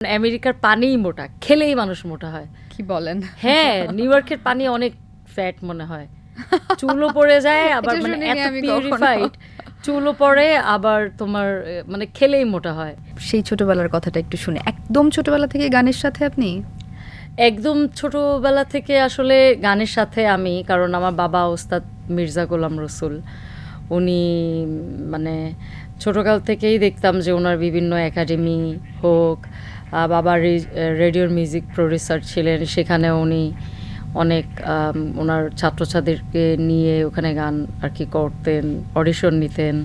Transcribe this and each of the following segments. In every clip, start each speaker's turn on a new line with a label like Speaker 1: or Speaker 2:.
Speaker 1: আমেরিকার পানিই মোটা, খেলেই মানুষ মোটা হয়।
Speaker 2: কি বলেন?
Speaker 1: হ্যাঁ, নিউ ইয়র্কের পানি অনেক ফ্যাট মনে হয়। চুলও পড়ে যায়, আবার
Speaker 2: এটা
Speaker 1: মানে
Speaker 2: শুনিনি
Speaker 1: এত
Speaker 2: আমি কখনো।
Speaker 1: পিউরিফাইড, চুলও পড়ে, আবার তোমার মানে খেলেই মোটা হয়।
Speaker 2: সেই ছোটবেলার কথাটা একটু শুনে। একদম ছোটবেলা থেকে গানের সাথে আপনি?
Speaker 1: একদম ছোটবেলা থেকে আসলে গানের সাথে আমি, কারণ আমার বাবা ওস্তাদ মির্জা গোলাম রসুল, উনি মানে ছোটকাল থেকেই দেখতাম যে ওনার বিভিন্ন একাডেমি হোক, বাবা রেডিওর মিউজিক প্রডিউসার ছিলেন, সেখানে উনি অনেক ওনার ছাত্রছাত্রীদেরকে নিয়ে ওখানে গান আর কি করতেন, অডিশন নিতেন,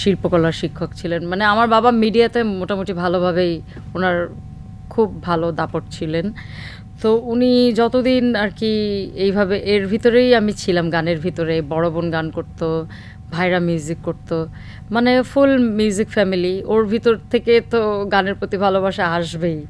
Speaker 1: শিল্পকলার শিক্ষক ছিলেন। মানে আমার বাবা মিডিয়াতে মোটামুটি ভালোভাবেই, ওনার খুব ভালো দাপট ছিলেন। তো উনি যতদিন আর কি এইভাবে এর ভিতরেই আমি ছিলাম, গানের ভিতরে। বড় বোন গান করতো, ভাইরা মিউজিক করতো, মানে ফুল মিউজিক ফ্যামিলি। ওর ভিতর থেকে তো গানের প্রতি ভালোবাসা আসবেই,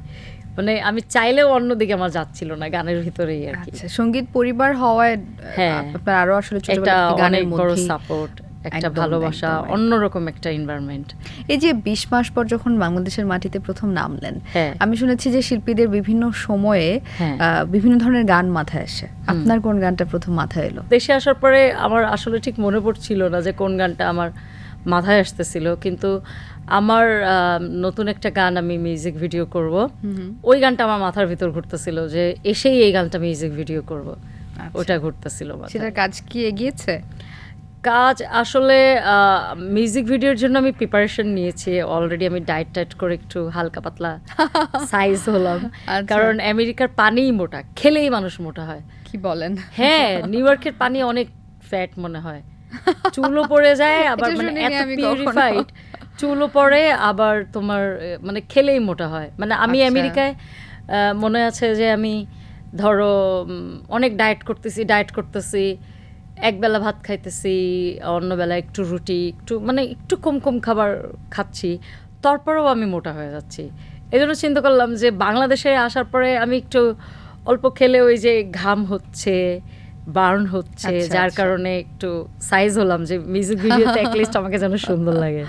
Speaker 1: মানে আমি চাইলেও অন্যদিকে আমার যাচ্ছিল না, গানের ভিতরেই আর কি।
Speaker 2: আচ্ছা, সঙ্গীত পরিবার হওয়ায়
Speaker 1: হ্যাঁ,
Speaker 2: আপনার আরো আসলে
Speaker 1: একটা
Speaker 2: ছোটবেলা থেকে গানের
Speaker 1: অনেক বড়
Speaker 2: মধ্যেই
Speaker 1: সাপোর্ট, একটা
Speaker 2: একদম,
Speaker 1: ভালোবাসা,
Speaker 2: একদম, একদম।
Speaker 1: অন্যরকম একটা এনভায়রনমেন্ট।
Speaker 2: এই যে 20 মাস পর যখন বাংলাদেশের মাটিতে প্রথম নামলেন,
Speaker 1: হ্যাঁ।
Speaker 2: আমি শুনেছি যে শিল্পীদের বিভিন্ন সময়ে
Speaker 1: হ্যাঁ।
Speaker 2: বিভিন্ন ধরনের গান মাথায় আসে। আপনার কোন গানটা প্রথম মাথায় এলো?
Speaker 1: দেশে আসার পরে আমার আসলে ঠিক মনে পড়ছিল না যে কোন গানটা আমার মাথায় আসতেছিল, কিন্তু আমার নতুন একটা গান আমি মিউজিক ভিডিও করব, ওই গানটা আমার মাথার ভিতর ঘুরতেছিল যে এসেই এই গানটা মিউজিক ভিডিও করব, ওটা ঘুরতেছিল মাথায়।
Speaker 2: সেটার কাজ কি এগিয়েছে?
Speaker 1: কাজ আসলে মিউজিক ভিডিওর জন্য আমি প্রিপারেশন নিয়েছি অলরেডি। আমি ডায়েট করে একটু হালকা পাতলা সাইজ হলাম,
Speaker 2: আচ্ছা।
Speaker 1: কারণ আমেরিকার পানিই মোটা, খেলেই মানুষ মোটা হয়।
Speaker 2: কি বলেন?
Speaker 1: হ্যাঁ, নিউ ইয়র্কের পানি অনেক ফ্যাট মনে হয়, চুলও পড়ে যায়, আবার
Speaker 2: এটা
Speaker 1: মানে
Speaker 2: শুনিনি
Speaker 1: এত
Speaker 2: আমি কখনো।
Speaker 1: পিউরিফাইড, চুলও পড়ে, আবার তোমার মানে খেলেই মোটা হয়। মানে আমি
Speaker 2: আচ্ছা।
Speaker 1: আমেরিকায় মনে আছে যে আমি ধরো অনেক ডায়েট করতেছি, একবেলা ভাত খাইতেছি, অন্য বেলা একটু রুটি, একটু মানে একটু কম কম খাবার খাচ্ছি, তারপরেও আমি মোটা হয়ে যাচ্ছি। এই জন্য চিন্তা করলাম যে বাংলাদেশে আসার পরে আমি একটু অল্প খেলে ওই যে ঘাম হচ্ছে, বার্ন হচ্ছে,
Speaker 2: আচ্ছা,
Speaker 1: যার
Speaker 2: আচ্ছা।
Speaker 1: কারণে একটু সাইজ হলাম যে মিউজিক ভিডিওতে অ্যাটলিস্ট আমাকে যেন সুন্দর লাগে।